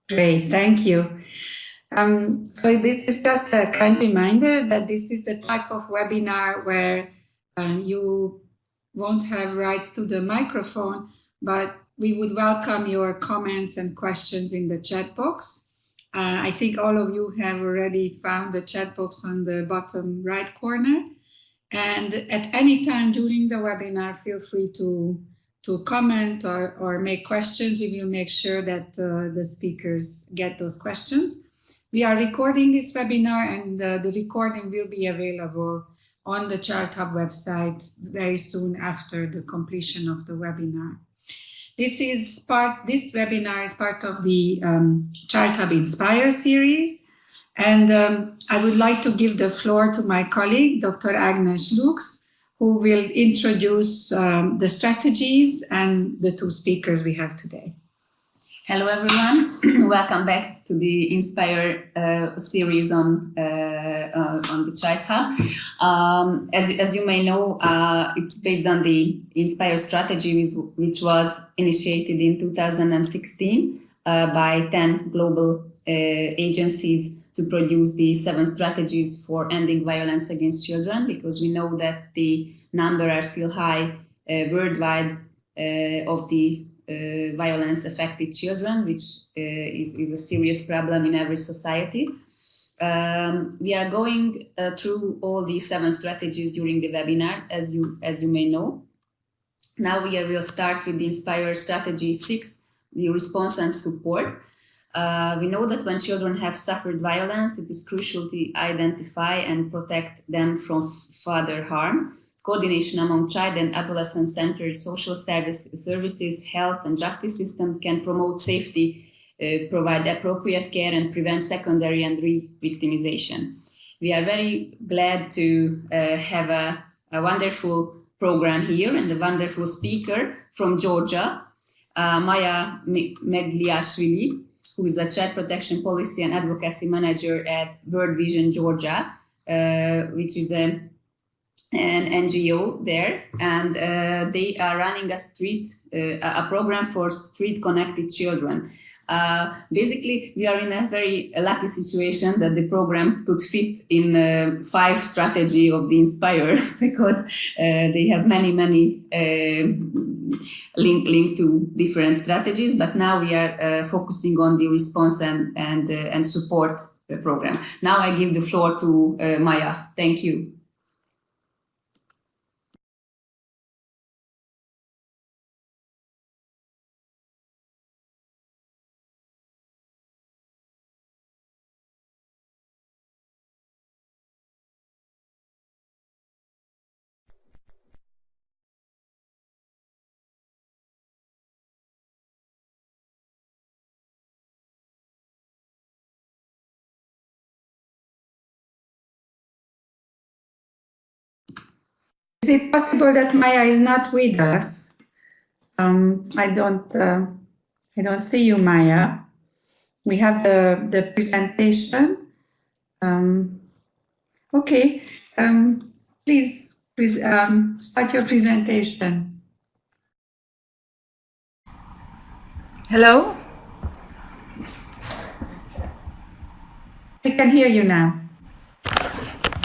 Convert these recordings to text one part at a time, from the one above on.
Great, thank you. So this is just a kind reminder that this is the type of webinar where you won't have rights to the microphone, but we would welcome your comments and questions in the chat box. I think all of you have already found the chat box on the bottom right corner. And at any time during the webinar, feel free to comment or make questions. We will make sure that the speakers get those questions. We are recording this webinar, and the recording will be available on the Childhub website very soon after the completion of the webinar. This webinar is part of the Childhub INSPIRE series. And I would like to give the floor to my colleague, Dr. Agnes Lux, who will introduce the strategies and the two speakers we have today. Hello, everyone. Welcome back to the INSPIRE series on the Childhub. As you may know, it's based on the INSPIRE strategy, which was initiated in 2016 by 10 global agencies to produce the 7 strategies for ending violence against children, because we know that the number are still high worldwide of the violence affected children, which is a serious problem in every society. We are going through all the 7 strategies during the webinar, as you may know. Now we will start with the INSPIRE strategy 6, the response and support. We know that when children have suffered violence, it is crucial to identify and protect them from further harm. Coordination among child and adolescent-centered social services, health and justice systems can promote safety, provide appropriate care, and prevent secondary and re-victimization. We are very glad to have a wonderful program here and a wonderful speaker from Georgia, Maya Megliashvili, who is a Child Protection Policy and Advocacy Manager at World Vision Georgia, which is an NGO there, and they are running a program for street-connected children. Basically, we are in a very lucky situation that the program could fit in 5 strategy of the INSPIRE, because they have many link to different strategies. But now we are focusing on the response and support program. Now I give the floor to Maya. Thank you. Is it possible that Maya is not with us? I don't see you, Maya. We have the presentation. Okay, please start your presentation. Hello? I can hear you now.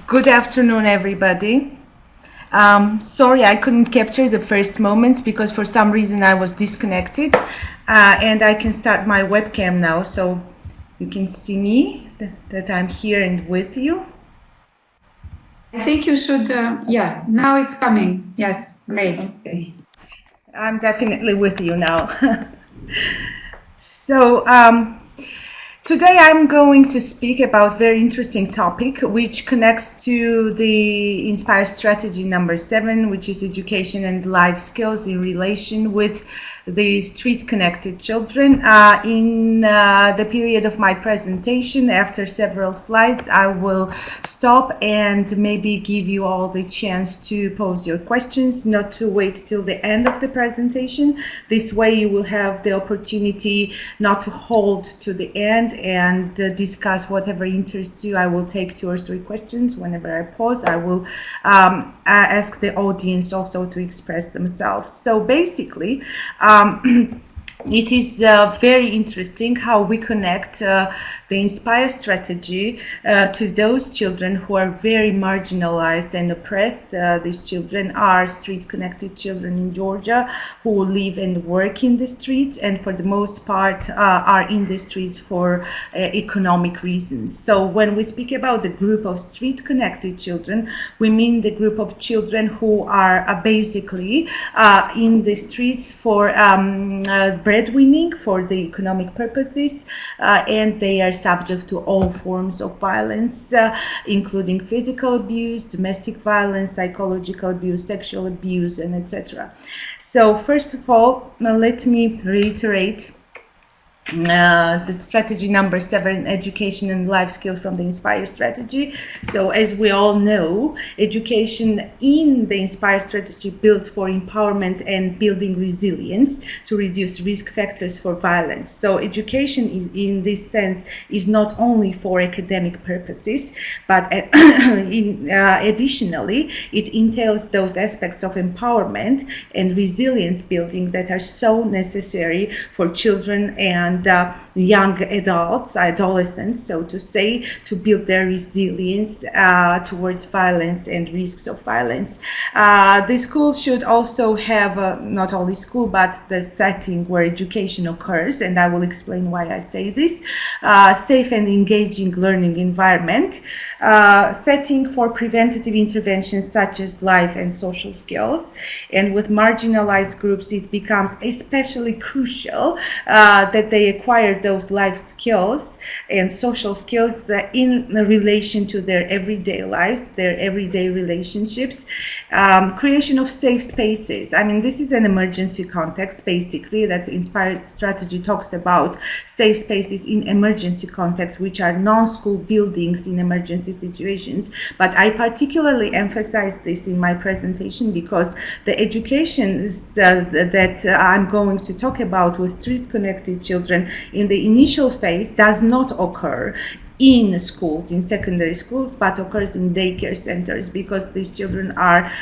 Good afternoon, everybody. Sorry, I couldn't capture the first moments because for some reason I was disconnected, and I can start my webcam now, so you can see me, that I'm here and with you. I think you should, yeah, now it's coming. Yes, great. Okay. I'm definitely with you now. So, today I'm going to speak about a very interesting topic which connects to the INSPIRE strategy number 7, which is education and life skills in relation with the street-connected children. In the period of my presentation, after several slides, I will stop and maybe give you all the chance to pose your questions, not to wait till the end of the presentation. This way you will have the opportunity not to hold to the end and discuss whatever interests you. I will take 2 or 3 questions. Whenever I pause, I will ask the audience also to express themselves. So basically, it is very interesting how we connect the INSPIRE strategy to those children who are very marginalized and oppressed. These children are street-connected children in Georgia who live and work in the streets, and for the most part are in the streets for economic reasons. So when we speak about the group of street-connected children, we mean the group of children who are basically in the streets for breadwinning for the economic purposes, and they are subject to all forms of violence, including physical abuse, domestic violence, psychological abuse, sexual abuse, and etc. So first of all, let me reiterate the strategy number 7, education and life skills from the INSPIRE strategy. So as we all know, education in the INSPIRE strategy builds for empowerment and building resilience to reduce risk factors for violence. So education is, in this sense, is not only for academic purposes, but additionally, it entails those aspects of empowerment and resilience building that are so necessary for children and young adults, adolescents, so to say, to build their resilience towards violence and risks of violence. The school should also have not only school, but the setting where education occurs, and I will explain why I say this. Safe and engaging learning environment, setting for preventative interventions such as life and social skills. And with marginalized groups, it becomes especially crucial that they acquire those life skills and social skills in relation to their everyday lives, their everyday relationships. Creation of safe spaces. I mean, this is an emergency context, basically, that the INSPIRE strategy talks about safe spaces in emergency context, which are non-school buildings in emergency situations. But I particularly emphasize this in my presentation because the education that I'm going to talk about with street-connected children in the initial phase does not occur in schools, in secondary schools, but occurs in daycare centers, because these children are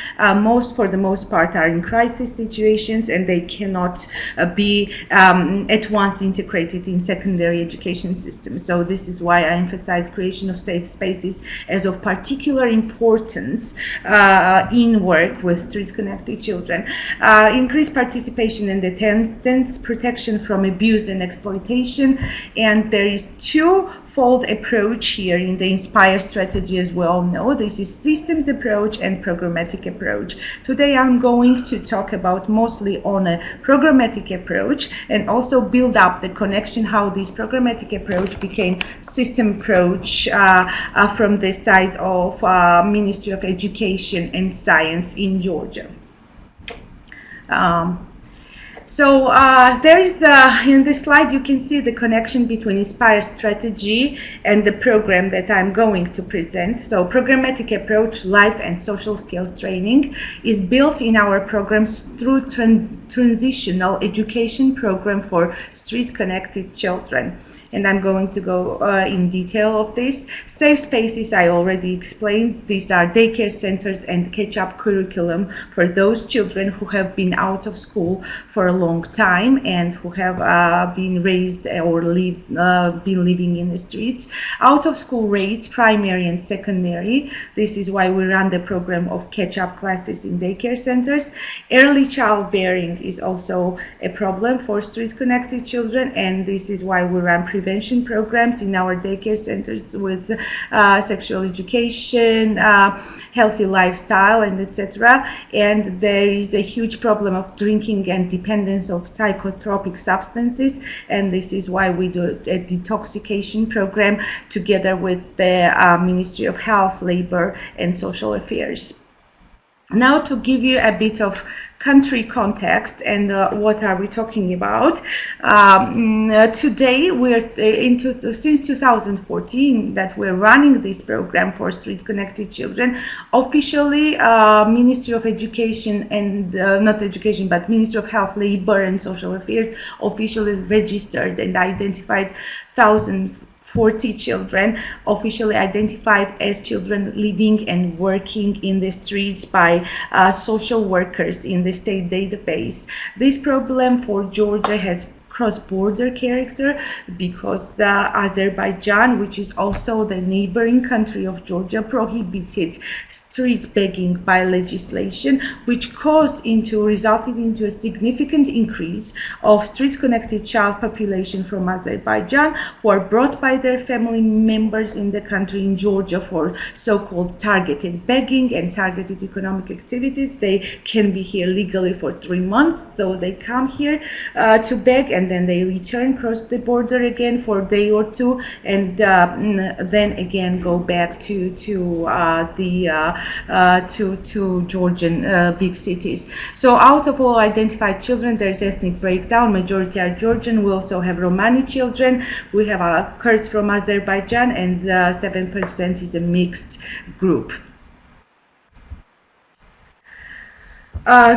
for the most part are in crisis situations, and they cannot be at once integrated in secondary education systems. So this is why I emphasize creation of safe spaces as of particular importance in work with street-connected children. Increased participation in the attendance, protection from abuse and exploitation, and there is twofold approach here in the INSPIRE strategy, as we all know. This is systems approach and programmatic approach. Today I'm going to talk about mostly on a programmatic approach and also build up the connection how this programmatic approach became system approach from the side of Ministry of Education and Science in Georgia. So there is, in this slide, you can see the connection between INSPIRE strategy and the program that I'm going to present. So programmatic approach, life and social skills training is built in our programs through transitional education program for street-connected children. And I'm going to go in detail of this. Safe spaces, I already explained. These are daycare centers and catch-up curriculum for those children who have been out of school for a long time and who have been raised or been living in the streets. Out-of-school rates, primary and secondary. This is why we run the program of catch-up classes in daycare centers. Early childbearing is also a problem for street-connected children, and this is why we run prevention programs in our daycare centers with sexual education, healthy lifestyle, and etc. And there is a huge problem of drinking and dependence of psychotropic substances, and this is why we do a detoxification program together with the Ministry of Health, Labor, and Social Affairs. Now, to give you a bit of country context and what are we talking about. Today, we're since 2014 that we're running this program for street-connected children. Officially, Ministry of Education and not Education, but Ministry of Health, Labor, and Social Affairs officially registered and identified 1,040 children officially identified as children living and working in the streets by social workers in the state database. This problem for Georgia has cross-border character because Azerbaijan, which is also the neighboring country of Georgia, prohibited street begging by legislation, which resulted into a significant increase of street-connected child population from Azerbaijan who are brought by their family members in the country in Georgia for so-called targeted begging and targeted economic activities. They can be here legally for 3 months, so they come here to beg, and then they return, cross the border again for a day or two, and then again go back to Georgian big cities. So out of all identified children, there's ethnic breakdown. Majority are Georgian. We also have Romani children. We have Kurds from Azerbaijan, and 7% is a mixed group.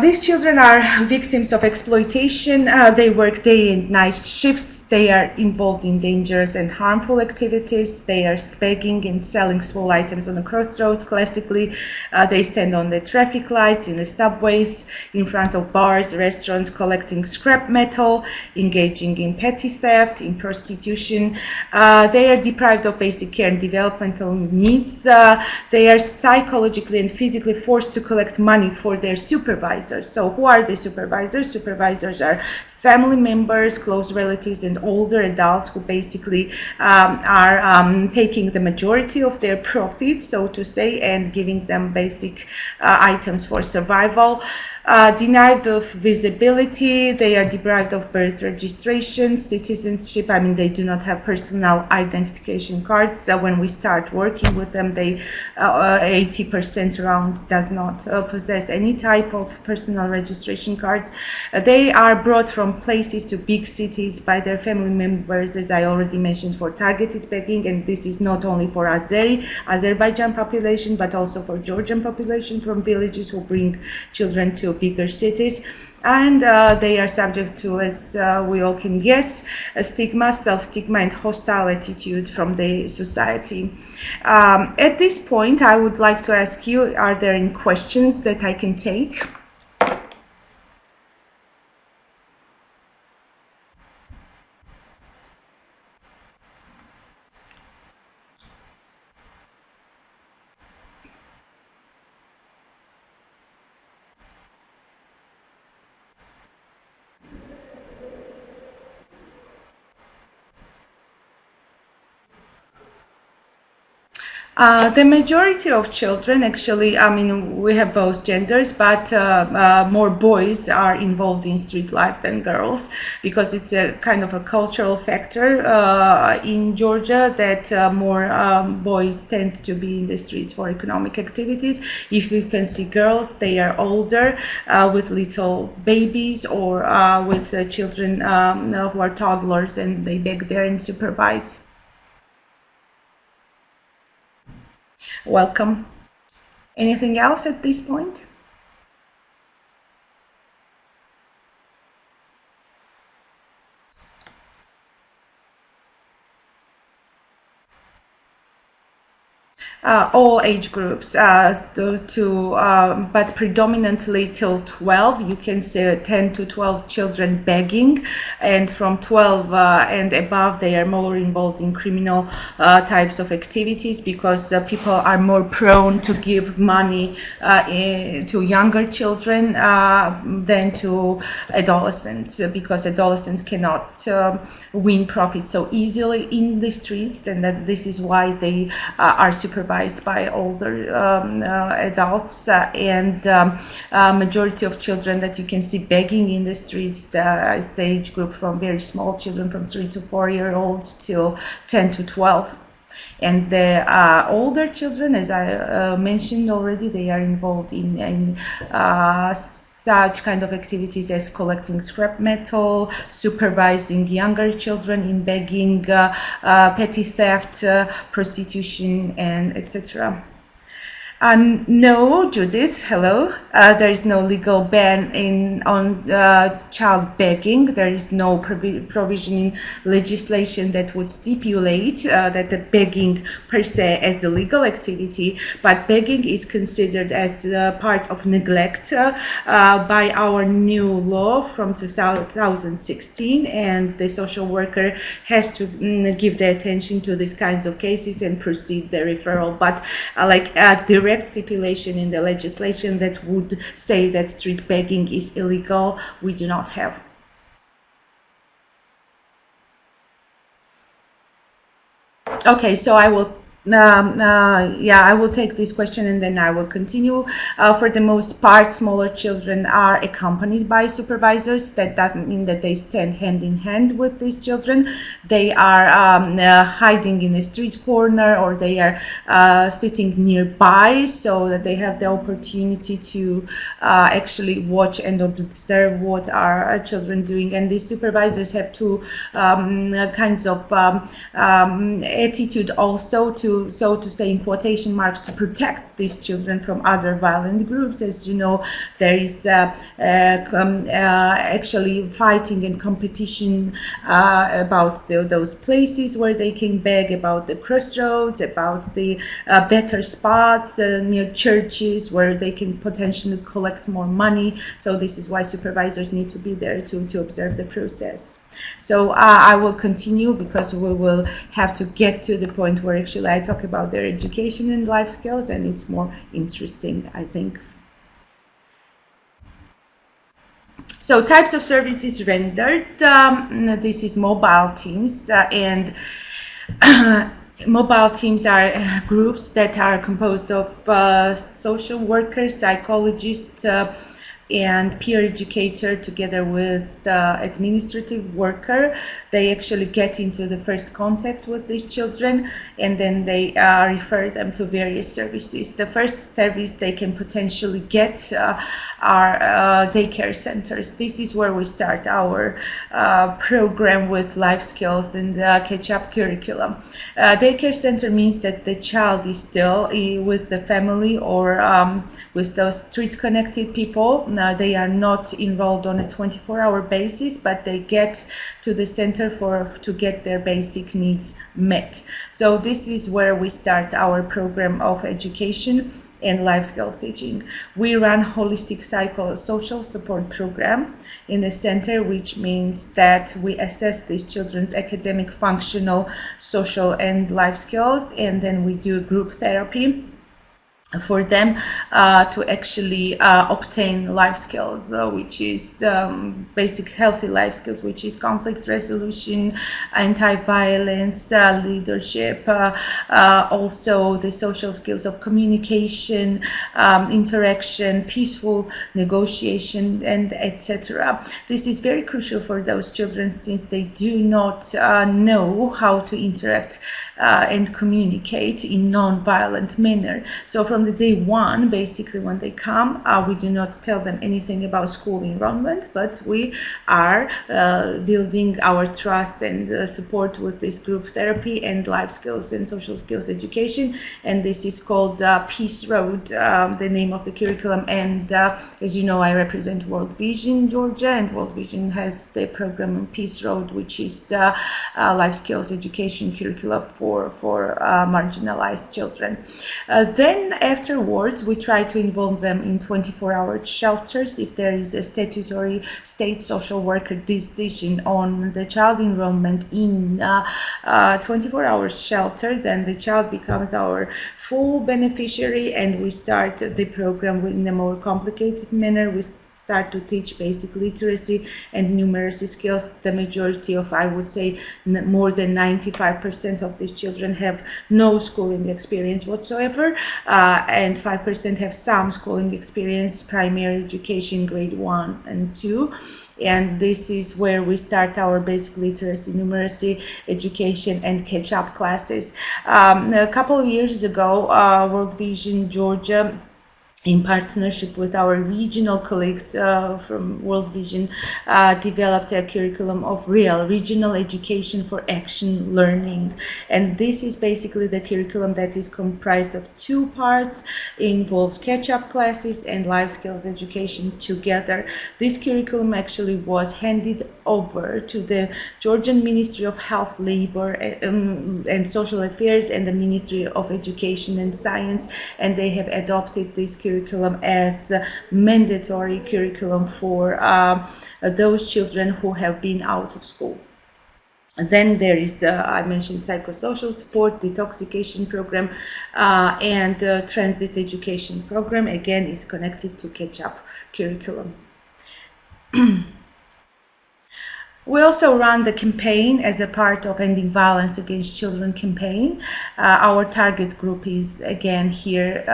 These children are victims of exploitation. They work day and night shifts. They are involved in dangerous and harmful activities. They are begging and selling small items on the crossroads. Classically, they stand on the traffic lights, in the subways, in front of bars, restaurants, collecting scrap metal, engaging in petty theft, in prostitution. They are deprived of basic care and developmental needs. They are psychologically and physically forced to collect money for their supervisors. So who are the supervisors? Supervisors are family members, close relatives, and older adults who basically are taking the majority of their profit, so to say, and giving them basic items for survival. Denied of visibility, they are deprived of birth registration, citizenship. I mean, they do not have personal identification cards. When we start working with them, they 80% around does not possess any type of personal registration cards. They are brought from places to big cities by their family members, as I already mentioned, for targeted begging, and this is not only for Azerbaijan population, but also for Georgian population from villages who bring children to bigger cities. And they are subject to, as we all can guess, a stigma, self-stigma, and hostile attitude from the society. At this point, I would like to ask you, are there any questions that I can take? The majority of children, actually, I mean, we have both genders, but more boys are involved in street life than girls, because it's a kind of a cultural factor in Georgia that more boys tend to be in the streets for economic activities. If you can see girls, they are older with little babies or with children who are toddlers, and they beg there and supervise. Welcome. Anything else at this point? All age groups, but predominantly till 12. You can see 10 to 12 children begging, and from 12 and above, they are more involved in criminal types of activities, because people are more prone to give money to younger children than to adolescents, because adolescents cannot win profits so easily in the streets, and that this is why they are supervised by older adults, and majority of children that you can see begging in the streets is the age group from very small children, from 3 to 4-year-olds till 10 to 12. And the older children, as I mentioned already, they are involved in such kind of activities as collecting scrap metal, supervising younger children in begging, petty theft, prostitution, and etc. No, Judith, hello. There is no legal ban on child begging. There is no provision in legislation that would stipulate that the begging per se as a legal activity, but begging is considered as part of neglect by our new law from 2016, and the social worker has to give the attention to these kinds of cases and proceed the referral. But like a direct stipulation in the legislation that would say that street begging is illegal, we do not have. Okay, so I will I will take this question and then I will continue. For the most part, smaller children are accompanied by supervisors. That doesn't mean that they stand hand in hand with these children. They are hiding in a street corner, or they are sitting nearby, so that they have the opportunity to actually watch and observe what our children doing. And these supervisors have two kinds of attitude also, to so to say in quotation marks, to protect these children from other violent groups. As you know, there is actually fighting and competition about those places where they can beg, about the crossroads, about the better spots near churches where they can potentially collect more money. So this is why supervisors need to be there to observe the process. So I will continue, because we will have to get to the point where actually I talk about their education and life skills, and it's more interesting, I think. So types of services rendered. This is mobile teams, and mobile teams are groups that are composed of social workers, psychologists, and peer educator together with the administrative worker. They actually get into the first contact with these children, and then they refer them to various services. The first service they can potentially get are daycare centers. This is where we start our program with life skills and catch-up curriculum. Daycare center means that the child is still with the family or with those street-connected people. They are not enrolled on a 24-hour basis, but they get to the center to get their basic needs met. So this is where we start our program of education and life skills teaching. We run holistic psychosocial support program in the center, which means that we assess these children's academic, functional, social, and life skills, and then we do group therapy for them to actually obtain life skills, which is basic healthy life skills, which is conflict resolution, anti-violence, leadership, also the social skills of communication, interaction, peaceful negotiation, and etc. This is very crucial for those children, since they do not know how to interact and communicate in non-violent manner. So from the day one, basically when they come, we do not tell them anything about school enrollment, but we are building our trust and support with this group therapy and life skills and social skills education. And this is called Peace Road, the name of the curriculum. And as you know, I represent World Vision Georgia, and World Vision has the program on Peace Road, which is life skills education curricula for marginalized children. Then afterwards, we try to involve them in 24-hour shelters. If there is a statutory state social worker decision on the child enrollment in 24-hour shelter, then the child becomes our full beneficiary, and we start the program in a more complicated manner. We start to teach basic literacy and numeracy skills. The majority of, I would say, more than 95% of these children have no schooling experience whatsoever, and 5% have some schooling experience, primary education, grade 1 and 2. And this is where we start our basic literacy, numeracy education, and catch-up classes. A couple of years ago, World Vision Georgia in partnership with our regional colleagues from World Vision, developed a curriculum of real regional education for action learning. And this is basically the curriculum that is comprised of two parts. It involves catch-up classes and life skills education together. This curriculum actually was handed over to the Georgian Ministry of Health, Labor and Social Affairs and the Ministry of Education and Science, and they have adopted this curriculum as mandatory curriculum for those children who have been out of school. And then there is, I mentioned, psychosocial support, detoxification program, and transit education program, again, is connected to catch-up curriculum. We also run the campaign as a part of Ending Violence Against Children campaign. Our target group is, again, here,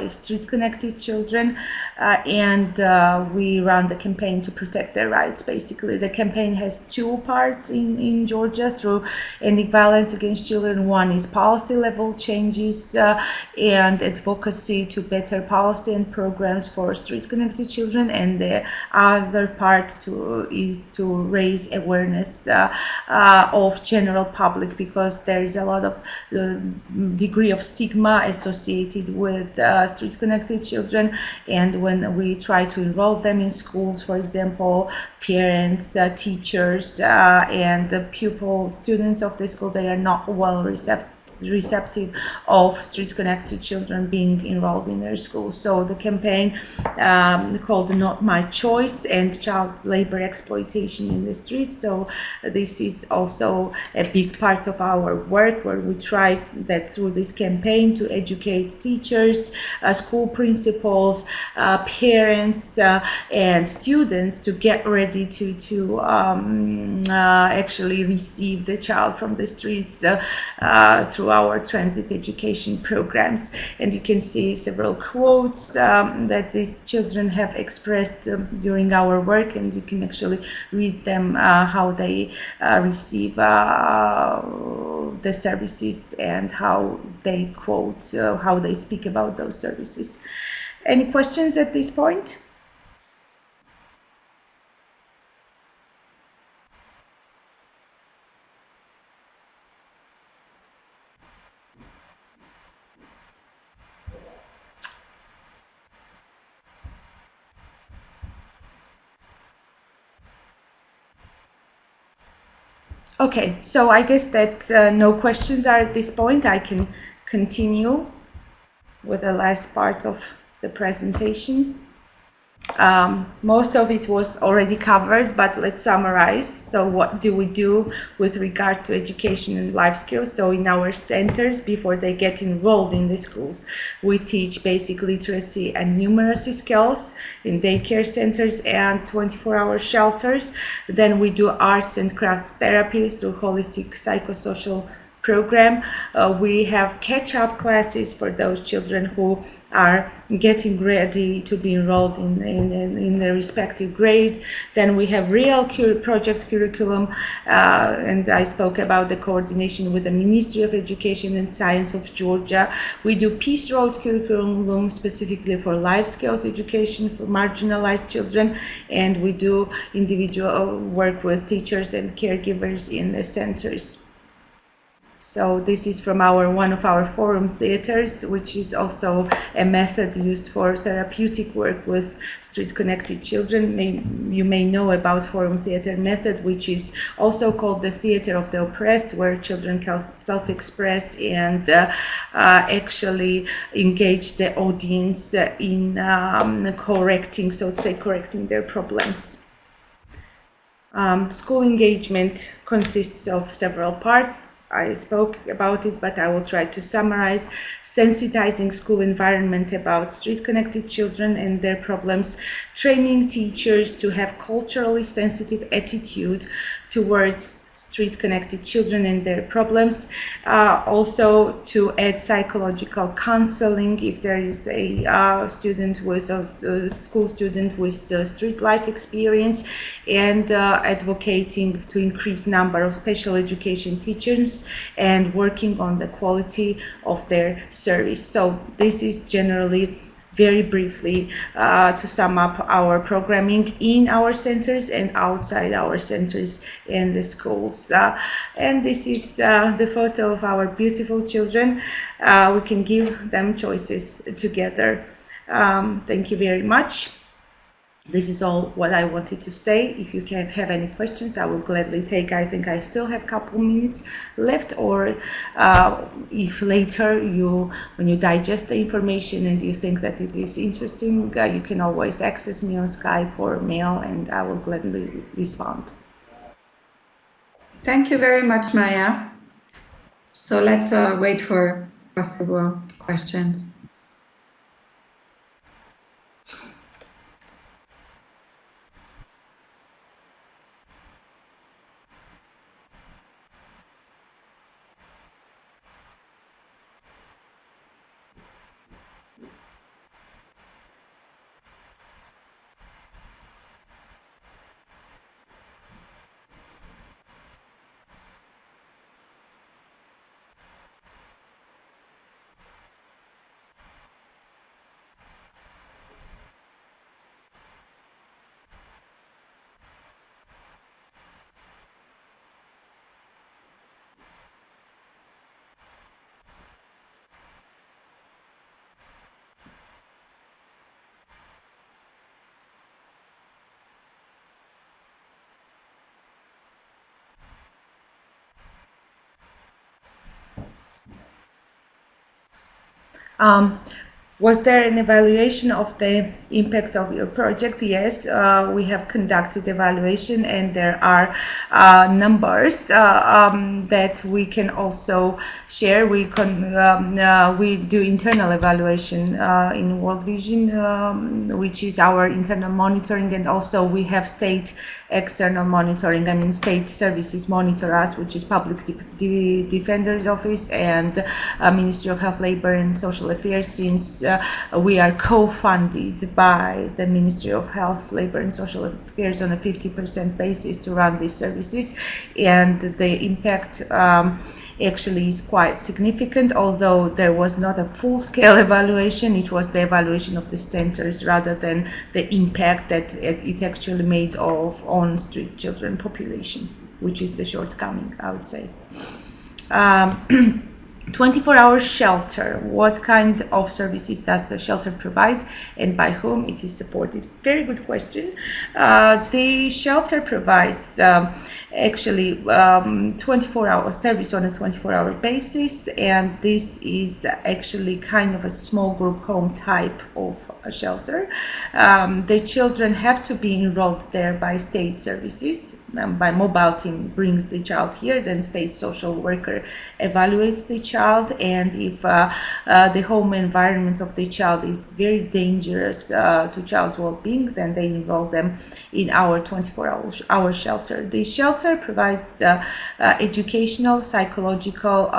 street-connected children, and we run the campaign to protect their rights. Basically, the campaign has two parts in Georgia through Ending Violence Against Children. One is policy level changes and advocacy to better policy and programs for street-connected children, and the other part is to raise awareness of general public, because there is a lot of degree of stigma associated with street-connected children, and when we try to enroll them in schools, for example, parents, teachers, and the pupils, students of the school, they are not well receptive of street-connected children being enrolled in their schools. So the campaign called Not My Choice and Child Labor Exploitation in the Streets. So this is also a big part of our work, where we try that through this campaign to educate teachers, school principals, parents, and students to get ready to actually receive the child from the streets through our transit education programs. And you can see several quotes that these children have expressed during our work, and you can actually read them, how they receive the services and how they quote, how they speak about those services. Any questions at this point? Okay, so I guess that no questions are at this point. I can continue with the last part of the presentation. Most of it was already covered, but let's summarize. So what do we do with regard to education and life skills? So in our centers, before they get enrolled in the schools, we teach basic literacy and numeracy skills in daycare centers and 24-hour shelters. Then we do arts and crafts therapy through holistic psychosocial program. We have catch-up classes for those children who are getting ready to be enrolled in the respective grade. Then we have real project curriculum, and I spoke about the coordination with the Ministry of Education and Science of Georgia. We do Peace Road curriculum specifically for life skills education for marginalized children, and we do individual work with teachers and caregivers in the centers. So this is from one of our forum theaters, which is also a method used for therapeutic work with street-connected children. You may know about forum theater method, which is also called the theater of the oppressed, where children can self-express and actually engage the audience in correcting, so to say, correcting their problems. School engagement consists of several parts. I spoke about it, but I will try to summarize. Sensitizing school environment about street-connected children and their problems, training teachers to have culturally sensitive attitude towards street-connected children and their problems. Also to add psychological counseling if there is a student with a school student with street life experience, and advocating to increase number of special education teachers and working on the quality of their service. So this is generally very briefly to sum up our programming in our centers and outside our centers and the schools. And this is the photo of our beautiful children. We can give them choices together. Thank you very much. This is all what I wanted to say. If you can have any questions, I will gladly take. I think I still have a couple minutes left, or if later when you digest the information and you think that it is interesting, you can always access me on Skype or mail, and I will gladly respond. Thank you very much, Maya. So let's wait for possible questions. Was there an evaluation of the impact of your project? Yes, we have conducted evaluation, and there are numbers that we can also share. We do internal evaluation in World Vision, which is our internal monitoring, and also we have state external monitoring. I mean, state services monitor us, which is Public Defender's Office and Ministry of Health, Labor and Social Affairs, since we are co-funded by the Ministry of Health, Labor and Social Affairs on a 50% basis to run these services, and the impact actually is quite significant. Although there was not a full-scale evaluation, it was the evaluation of the centers rather than the impact that it actually made of on-street children population, which is the shortcoming, I would say. 24-hour shelter. What kind of services does the shelter provide, and by whom it is supported? Very good question. The shelter provides actually 24-hour service on a 24-hour basis, and this is actually kind of a small group home type of a shelter. The children have to be enrolled there by state services. By mobile team brings the child here, then state social worker evaluates the child, and if the home environment of the child is very dangerous to child's well-being, then they enroll them in our 24-hour shelter. The shelter provides educational, psychological,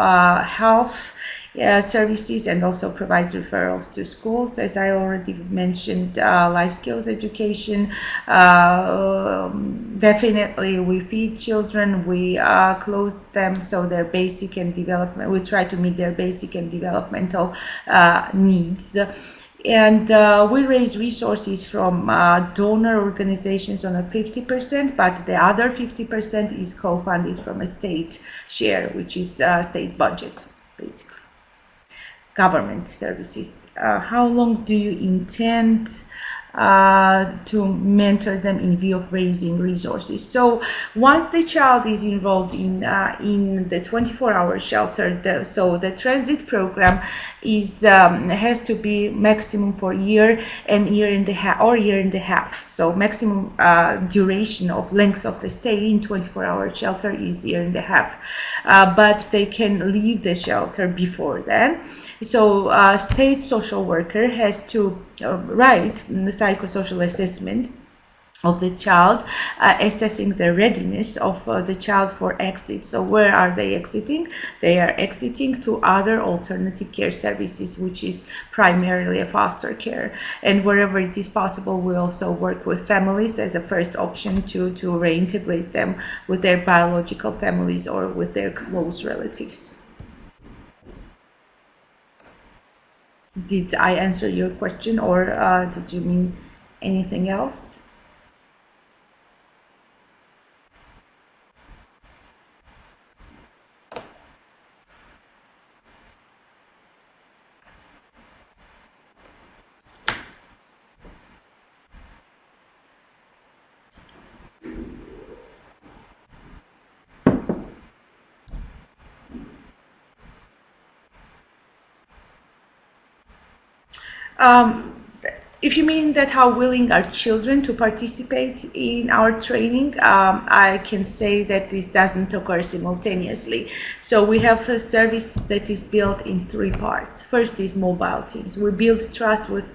health services, and also provides referrals to schools, as I already mentioned. Life skills education. Definitely we feed children, we clothe them so their basic and development, we try to meet their basic and developmental needs. And we raise resources from donor organizations on a 50%, but the other 50% is co-funded from a state share, which is state budget, basically. Government services. How long do you intend to mentor them in view of raising resources? So once the child is enrolled in the 24-hour shelter, so the transit program is has to be maximum for year and year and a half. So maximum duration of length of the stay in 24-hour shelter is year and a half, but they can leave the shelter before then. So state social worker has to write the psychosocial assessment of the child, assessing the readiness of the child for exit. So where are they exiting? They are exiting to other alternative care services, which is primarily a foster care. And wherever it is possible, we also work with families as a first option to reintegrate them with their biological families or with their close relatives. Did I answer your question, or did you mean anything else? If you mean that how willing are children to participate in our training, I can say that this doesn't occur simultaneously. So we have a service that is built in 3 parts. First is mobile teams. We build trust with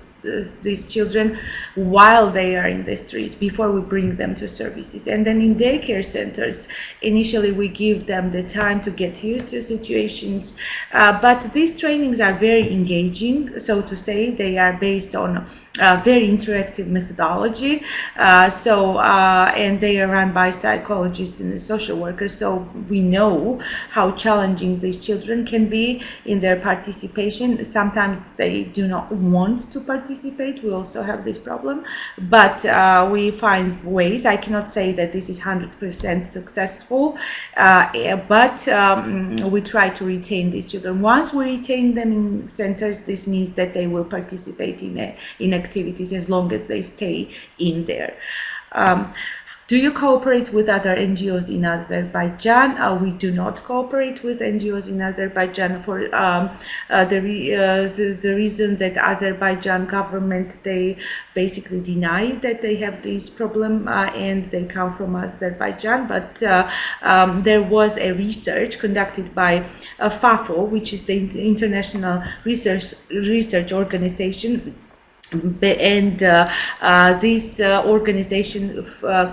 these children while they are in the street before we bring them to services. And then in daycare centers, initially we give them the time to get used to situations, but these trainings are very engaging, so to say. They are based on very interactive methodology, and they are run by psychologists and social workers, so we know how challenging these children can be in their participation. Sometimes they do not want to participate. We also have this problem, but we find ways. I cannot say that this is 100% successful, but we try to retain these children. Once we retain them in centers, this means that they will participate in activities as long as they stay in there. Do you cooperate with other NGOs in Azerbaijan? We do not cooperate with NGOs in Azerbaijan for the reason that Azerbaijan government, they basically deny that they have this problem and they come from Azerbaijan. But there was a research conducted by FAFO, which is the International Research Organization. And this organization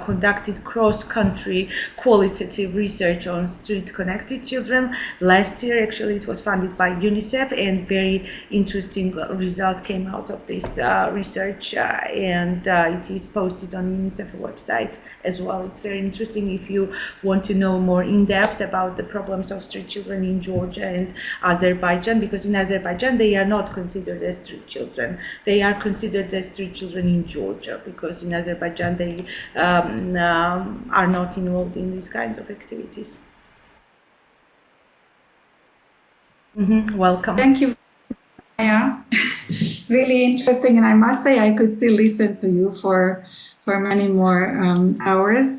conducted cross-country qualitative research on street-connected children. Last year, actually, it was funded by UNICEF, and very interesting results came out of this research, and it is posted on UNICEF website as well. It's very interesting if you want to know more in depth about the problems of street children in Georgia and Azerbaijan, because in Azerbaijan they are not considered as street children. They are considered as street children in Georgia, because in Azerbaijan they are not involved in these kinds of activities. Welcome. Thank you. Yeah, really interesting, and I must say I could still listen to you for many more hours,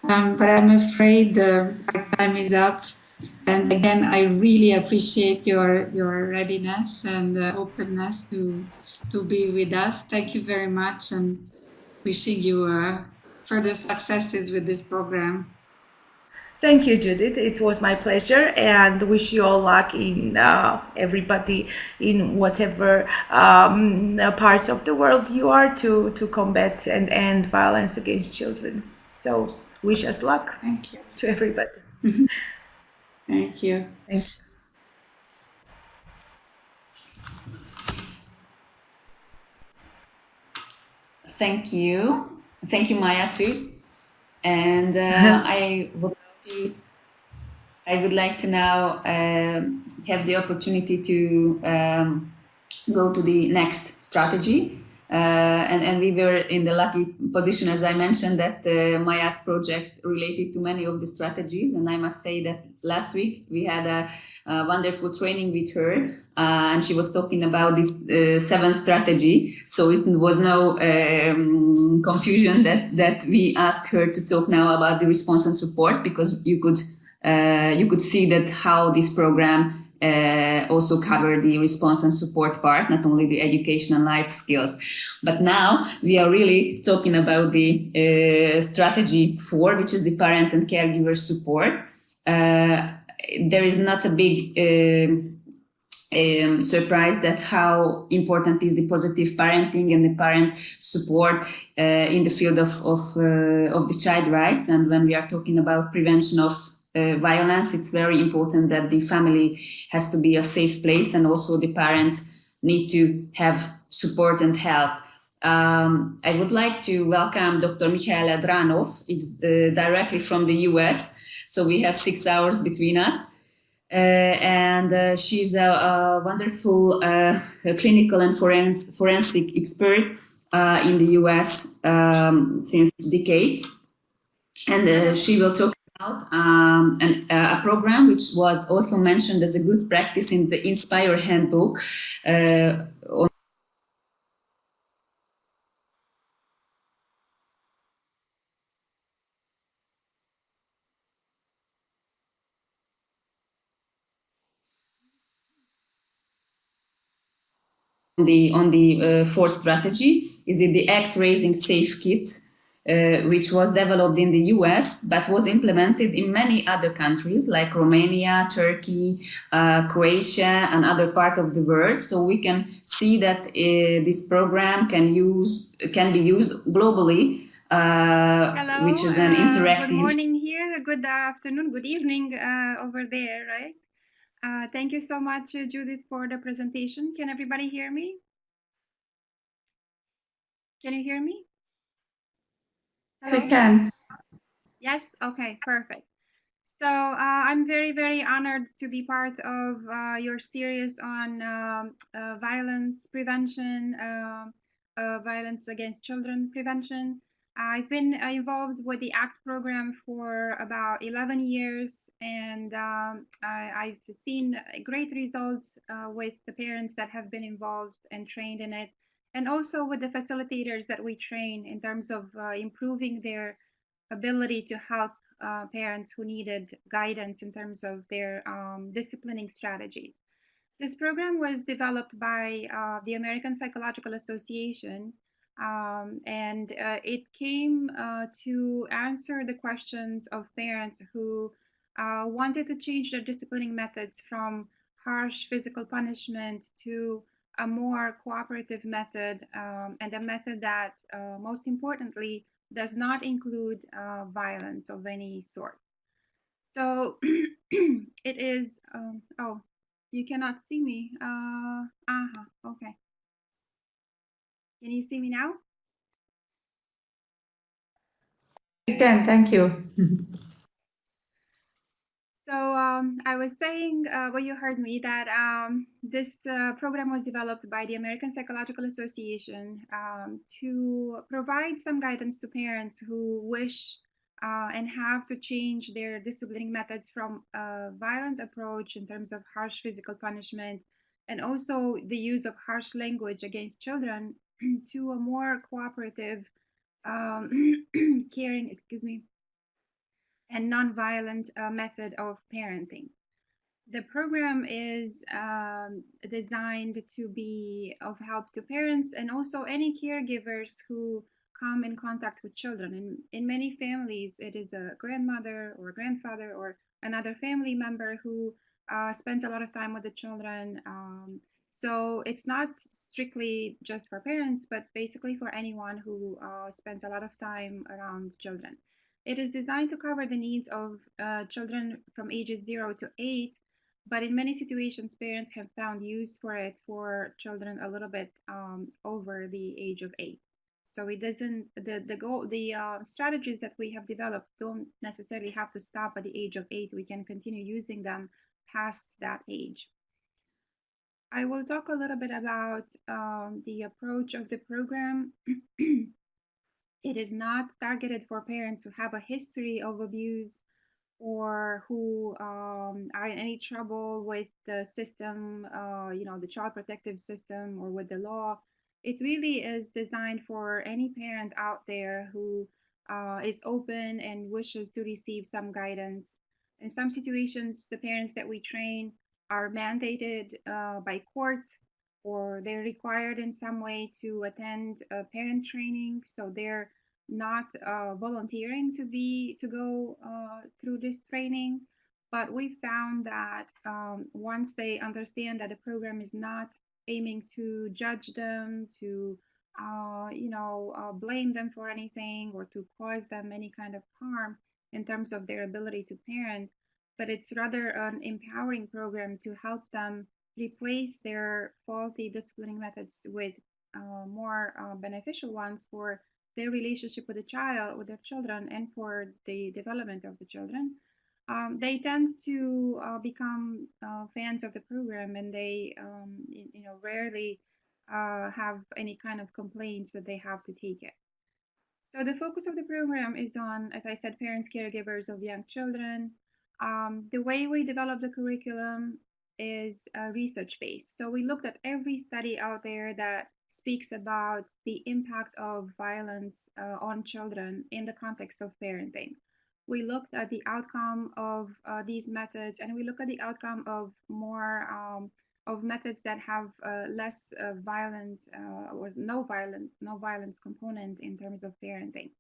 but I'm afraid our time is up. And again, I really appreciate your readiness and openness to be with us. Thank you very much, and wishing you further successes with this program. Thank you, Judith. It was my pleasure, and wish you all luck in everybody in whatever parts of the world you are to combat and end violence against children. So wish us luck. Thank you to everybody. Thank you. Thank you. Thank you. Thank you, Maya, too. And I would like to now have the opportunity to go to the next strategy. And we were in the lucky position, as I mentioned, that Maya's project related to many of the strategies. And I must say that last week we had a wonderful training with her, and she was talking about this 7th strategy. So it was no confusion that we asked her to talk now about the response and support, because you could see that how this program also cover the response and support part, not only the education and life skills. But now we are really talking about the strategy 4, which is the parent and caregiver support. There is not a big surprise that how important is the positive parenting and the parent support in the field of the child rights. And when we are talking about prevention of violence, it's very important that the family has to be a safe place, and also the parents need to have support and help. I would like to welcome Dr. Michaela Dranov. It's directly from the US, so we have 6 hours between us. and she's a wonderful clinical and forensic expert in the US since decades. And she will talk about a program which was also mentioned as a good practice in the INSPIRE handbook on the fourth strategy. Is it the Act Raising Safe Kit, which was developed in the US but was implemented in many other countries like Romania, Turkey, Croatia, and other parts of the world. So we can see that this program can be used globally, Hello, which is an interactive. Good morning here, good afternoon, good evening over there, right? Thank you so much, Judith, for the presentation. Can everybody hear me? Can you hear me? Hello? We can. Yes? Okay, perfect. So I'm very, very honored to be part of your series on violence prevention, violence against children prevention. I've been involved with the ACT program for about 11 years, and I've seen great results with the parents that have been involved and trained in it, and also with the facilitators that we train in terms of improving their ability to help parents who needed guidance in terms of their disciplining strategies. This program was developed by the American Psychological Association, and it came to answer the questions of parents who wanted to change their disciplining methods from harsh physical punishment to a more cooperative method, and a method that, most importantly, does not include violence of any sort. So it is, oh, you cannot see me. Okay. Can you see me now? We can, thank you. So I was saying, well, you heard me, that this program was developed by the American Psychological Association to provide some guidance to parents who wish and have to change their disciplining methods from a violent approach in terms of harsh physical punishment and also the use of harsh language against children to a more cooperative, caring, excuse me, and non-violent method of parenting. The program is designed to be of help to parents and also any caregivers who come in contact with children. And in many families, it is a grandmother or a grandfather or another family member who spends a lot of time with the children. So it's not strictly just for parents, but basically for anyone who spends a lot of time around children. It is designed to cover the needs of children from ages 0 to 8, but in many situations, parents have found use for it for children a little bit over the age of 8. So it doesn't, the goal, the strategies that we have developed don't necessarily have to stop at the age of 8. We can continue using them past that age. I will talk a little bit about the approach of the program. It is not targeted for parents who have a history of abuse or who are in any trouble with the system, the child protective system or with the law. It really is designed for any parent out there who is open and wishes to receive some guidance. In some situations, the parents that we train are mandated by court, or they're required in some way to attend parent training, so they're not volunteering to go through this training. But we found that once they understand that the program is not aiming to judge them, to blame them for anything or to cause them any kind of harm in terms of their ability to parent, but it's rather an empowering program to help them replace their faulty disciplining methods with more beneficial ones for their relationship with the child, with their children, and for the development of the children. they tend to become fans of the program, and they rarely have any kind of complaints that they have to take it. So the focus of the program is on, as I said, parents, caregivers of young children. The way we develop the curriculum is research-based. So we looked at every study out there that speaks about the impact of violence on children in the context of parenting. We looked at the outcome of these methods, and we look at the outcome of more of methods that have less violent or no violence component in terms of parenting.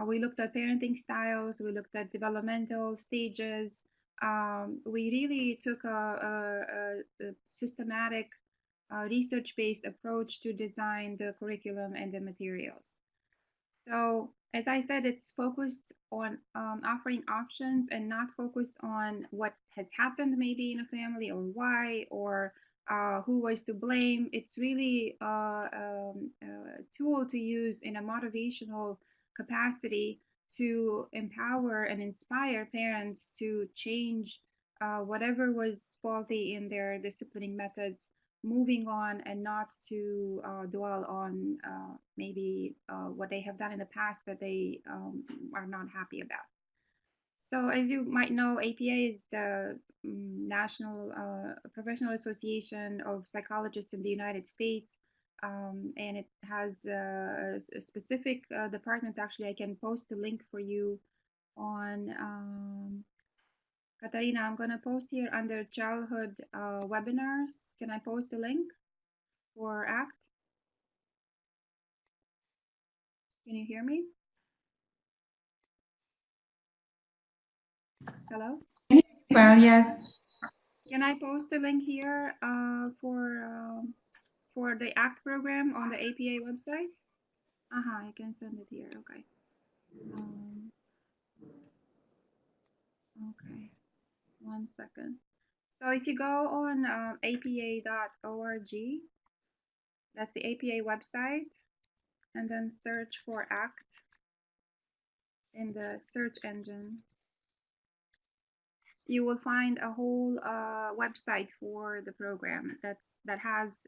We looked at parenting styles. We looked at developmental stages. We really took a systematic research-based approach to design the curriculum and the materials. So as I said, it's focused on offering options and not focused on what has happened maybe in a family or why or who was to blame. It's really a tool to use in a motivational capacity to empower and inspire parents to change whatever was faulty in their disciplining methods, moving on and not to dwell on maybe what they have done in the past that they are not happy about. So as you might know, APA is the National Professional Association of Psychologists in the United States, and it has a specific department. Actually, I can post the link for you on Katarina, I'm going to post here under childhood webinars. Can I post the link for ACT? Can you hear me? Hello? Well, yes. Can I post the link here for the ACT program on the APA website? I can send it here. Okay. Okay. 1 second. So if you go on apa.org, that's the APA website, and then search for ACT in the search engine, you will find a whole website for the program that has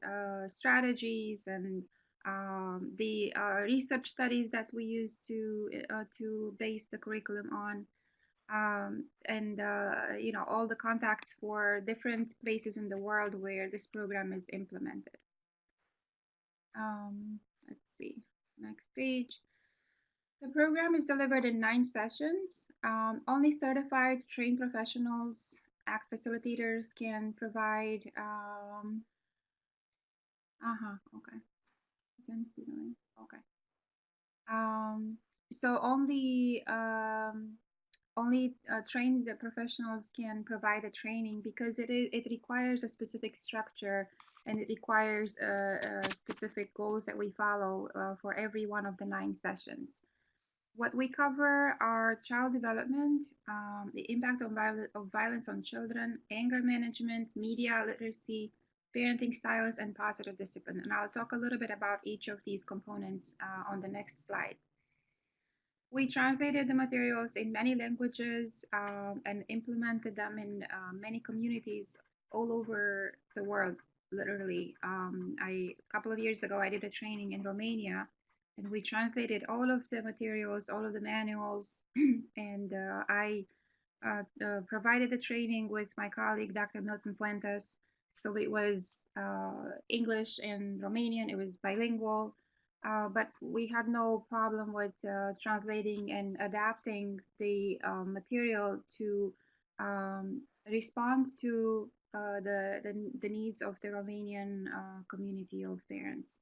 strategies and the research studies that we use to base the curriculum on, and all the contacts for different places in the world where this program is implemented. Let's see, next page. The program is delivered in 9 sessions. Only certified trained professionals, ACT facilitators can provide. Okay. You can see the link. Okay. So only trained professionals can provide the training because it requires a specific structure and it requires specific goals that we follow for every one of the 9 sessions. What we cover are child development, the impact of violence on children, anger management, media literacy, parenting styles, and positive discipline. And I'll talk a little bit about each of these components on the next slide. We translated the materials in many languages and implemented them in many communities all over the world, literally. A couple of years ago, I did a training in Romania, and we translated all of the materials, all of the manuals, and I provided the training with my colleague, Dr. Milton Fuentes. So it was English and Romanian, it was bilingual, but we had no problem with translating and adapting the material to respond to the needs of the Romanian community of parents.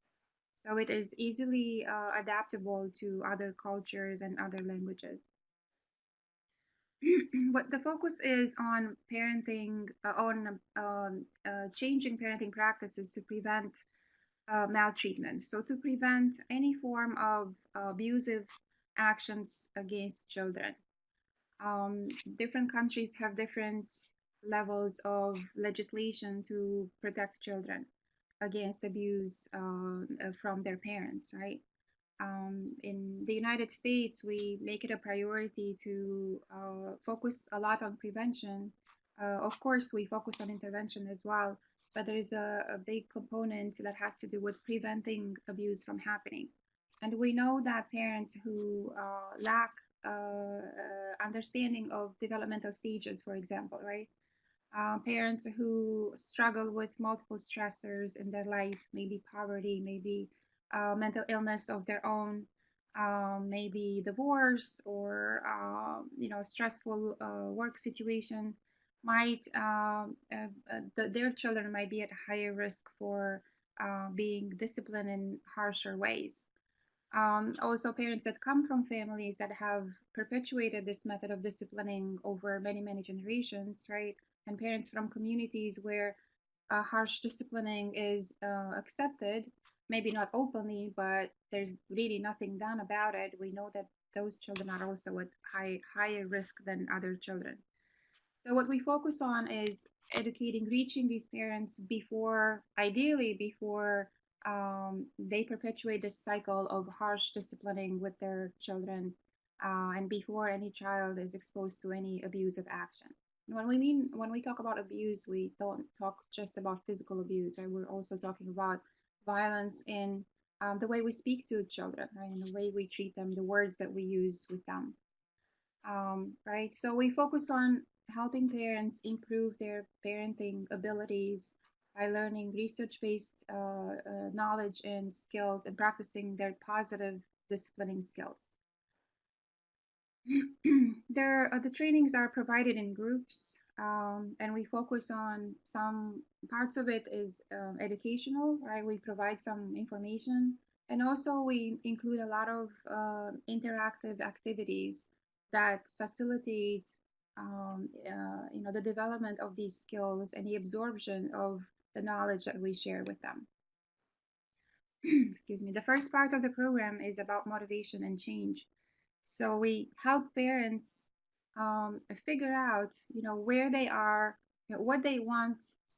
So it is easily adaptable to other cultures and other languages. What the focus is on parenting, changing parenting practices to prevent maltreatment. So to prevent any form of abusive actions against children. Different countries have different levels of legislation to protect children against abuse from their parents, right? In the United States, we make it a priority to focus a lot on prevention. Of course, we focus on intervention as well, but there is a big component that has to do with preventing abuse from happening. And we know that parents who lack understanding of developmental stages, for example, right? Parents who struggle with multiple stressors in their life, maybe poverty, maybe mental illness of their own, maybe divorce or stressful work situation, might their children might be at higher risk for being disciplined in harsher ways. Also, parents that come from families that have perpetuated this method of disciplining over many, many generations, right? And parents from communities where harsh disciplining is accepted, maybe not openly, but there's really nothing done about it. We know that those children are also at higher risk than other children. So what we focus on is educating, reaching these parents before, ideally before they perpetuate this cycle of harsh disciplining with their children, and before any child is exposed to any abusive action. When we talk about abuse, we don't talk just about physical abuse, right? We're also talking about violence in the way we speak to children, right? And the way we treat them, the words that we use with them. Right? So we focus on helping parents improve their parenting abilities by learning research-based knowledge and skills and practicing their positive disciplining skills. The trainings are provided in groups, and we focus on some parts of it is educational, right? We provide some information, and also we include a lot of interactive activities that facilitate the development of these skills and the absorption of the knowledge that we share with them. Excuse me. The first part of the program is about motivation and change. So we help parents figure out, where they are, what they want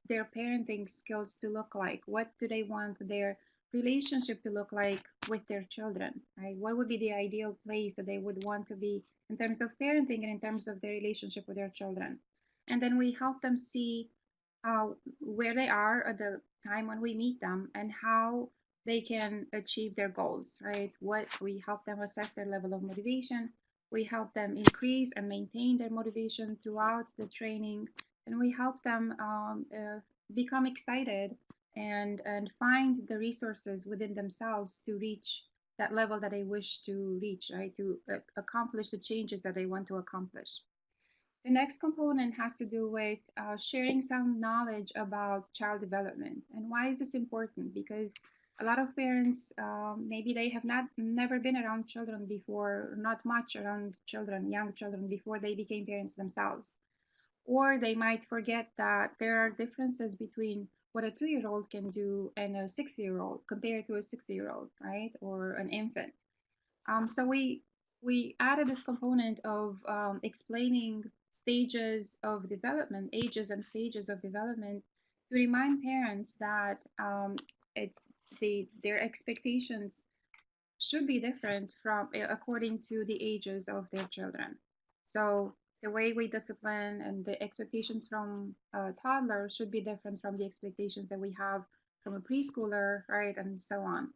their parenting skills to look like. What do they want their relationship to look like with their children, right? What would be the ideal place that they would want to be in terms of parenting and in terms of their relationship with their children? And then we help them see where they are at the time when we meet them and how they can achieve their goals, right? What we help them assess their level of motivation. We help them increase and maintain their motivation throughout the training, and we help them become excited and find the resources within themselves to reach that level that they wish to reach, right? To accomplish the changes that they want to accomplish. The next component has to do with sharing some knowledge about child development. And why is this important? Because a lot of parents, maybe they have never been around children before, not much around children, young children, before they became parents themselves. Or they might forget that there are differences between what a 2-year-old can do and a 6-year-old compared to a 60-year-old, right? Or an infant. So we added this component of explaining stages of development, ages and stages of development, to remind parents that their expectations should be different from according to the ages of their children. So the way we discipline and the expectations from toddlers should be different from the expectations that we have from a preschooler, right, and so on.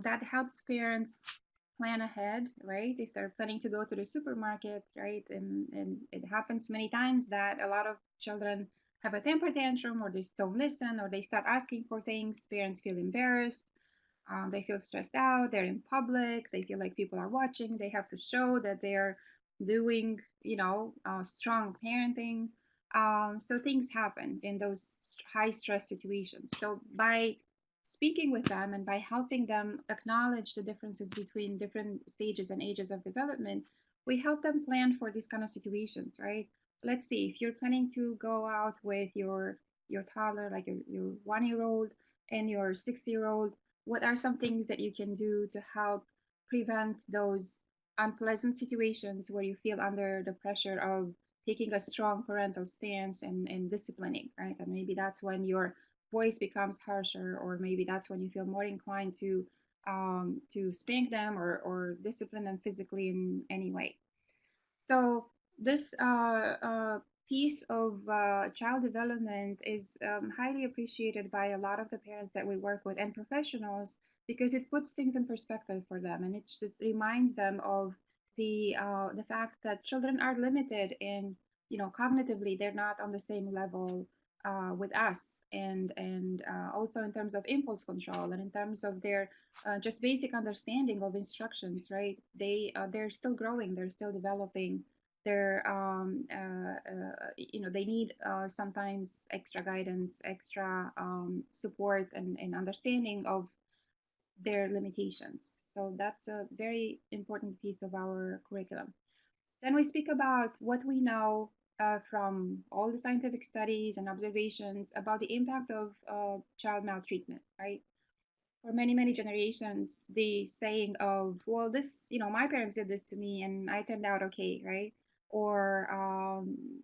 That helps parents plan ahead, right? If they're planning to go to the supermarket, right? And it happens many times that a lot of children have a temper tantrum, or they don't listen, or they start asking for things. Parents feel embarrassed. They feel stressed out. They're in public. They feel like people are watching. They have to show that they're doing, strong parenting. So things happen in those high stress situations. So by speaking with them and by helping them acknowledge the differences between different stages and ages of development, we help them plan for these kind of situations, right? Let's see, if you're planning to go out with your toddler, like your 1-year-old and your 6-year-old, what are some things that you can do to help prevent those unpleasant situations where you feel under the pressure of taking a strong parental stance and disciplining, right? And maybe that's when your voice becomes harsher, or maybe that's when you feel more inclined to to spank them or discipline them physically in any way. So this piece of child development is highly appreciated by a lot of the parents that we work with and professionals, because it puts things in perspective for them, and it just reminds them of the fact that children are limited in, cognitively they're not on the same level with us, and also in terms of impulse control and in terms of their just basic understanding of instructions, right? They're still growing, they're still developing. They're they need sometimes extra guidance, extra support, and understanding of their limitations. So that's a very important piece of our curriculum. Then we speak about what we know from all the scientific studies and observations about the impact of child maltreatment, right? For many, many generations, the saying of, well, this, my parents did this to me and I turned out okay, right? Or,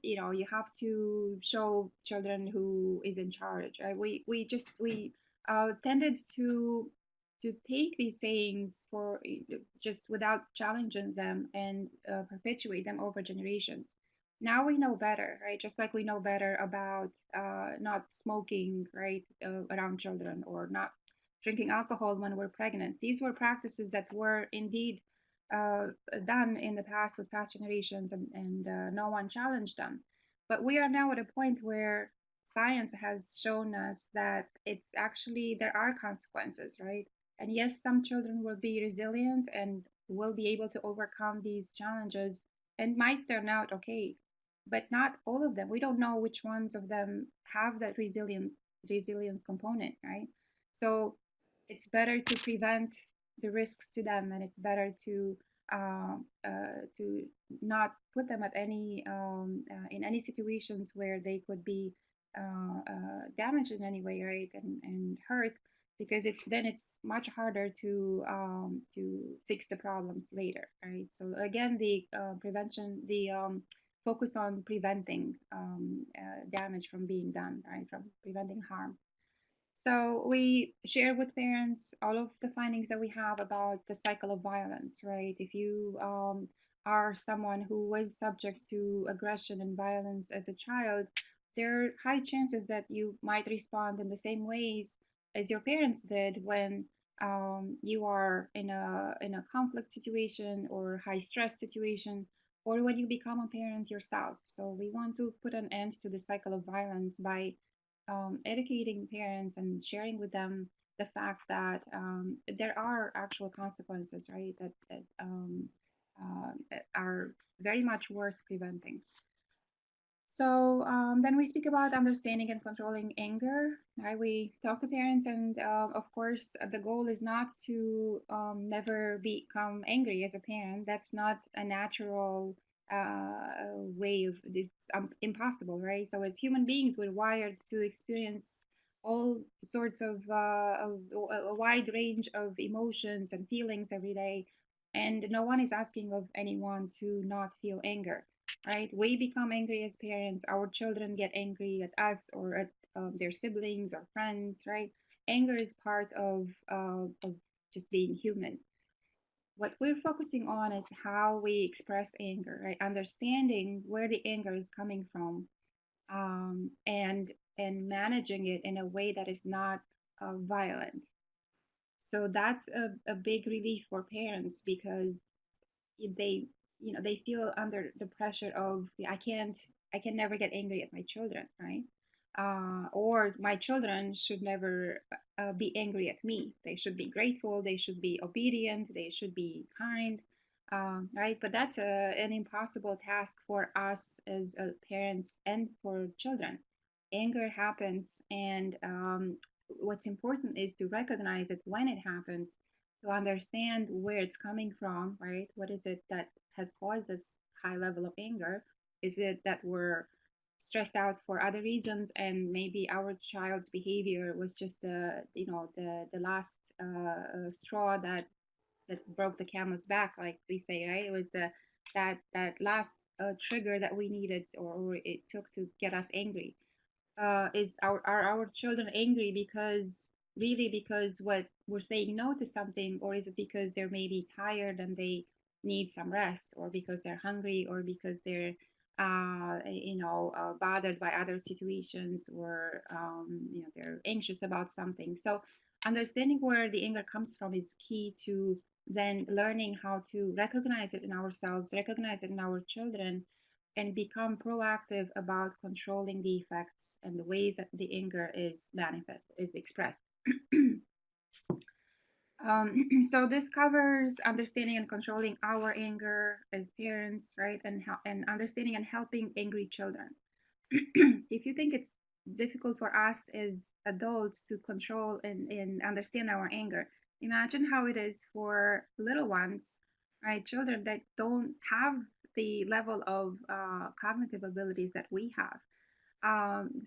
you have to show children who is in charge, right? We tended to take these sayings for just without challenging them and perpetuate them over generations. Now we know better, right? Just like we know better about not smoking, right, around children, or not drinking alcohol when we're pregnant. These were practices that were indeed uh, done in the past with past generations, and no one challenged them. But we are now at a point where science has shown us that it's actually, there are consequences, right? And yes, some children will be resilient and will be able to overcome these challenges and might turn out okay, but not all of them. We don't know which ones of them have that resilience component, right? So it's better to prevent the risks to them, and it's better to not put them at any in any situations where they could be damaged in any way, right, and hurt, because it's much harder to fix the problems later, right? So again, the prevention, the focus on preventing damage from being done, right, from preventing harm. So we share with parents all of the findings that we have about the cycle of violence, right? If you are someone who was subject to aggression and violence as a child, there are high chances that you might respond in the same ways as your parents did when you are in a conflict situation or high stress situation, or when you become a parent yourself. So we want to put an end to the cycle of violence by educating parents and sharing with them the fact that there are actual consequences, right, that are very much worth preventing. So then we speak about understanding and controlling anger. Right? We talk to parents, and of course, the goal is not to never become angry as a parent. That's not a natural way of, it's impossible, right? So as human beings, we're wired to experience all sorts of a wide range of emotions and feelings every day, and no one is asking of anyone to not feel anger, right? We become angry as parents. Our children get angry at us or at their siblings or friends, right? Anger is part of just being human. What we're focusing on is how we express anger, right? Understanding where the anger is coming from, and managing it in a way that is not violent. So that's a big relief for parents, because they they feel under the pressure of, I can never get angry at my children, right? Or my children should never be angry at me. They should be grateful, they should be obedient, they should be kind, right? But that's an impossible task for us as parents and for children. Anger happens, and what's important is to recognize it when it happens, to understand where it's coming from, right? What is it that has caused this high level of anger? Is it that we're stressed out for other reasons, and maybe our child's behavior was just the last straw that broke the camel's back, like we say, right? It was that last trigger that we needed, or it took to get us angry. Are our children angry because, really, because we're saying no to something, or is it because they're maybe tired and they need some rest, or because they're hungry, or because they're bothered by other situations, or they're anxious about something. So understanding where the anger comes from is key to then learning how to recognize it in ourselves, recognize it in our children, and become proactive about controlling the effects and the ways that the anger is manifested, is expressed. So this covers understanding and controlling our anger as parents, right? And understanding and helping angry children. If you think it's difficult for us as adults to control and understand our anger, imagine how it is for little ones, right? Children that don't have the level of cognitive abilities that we have.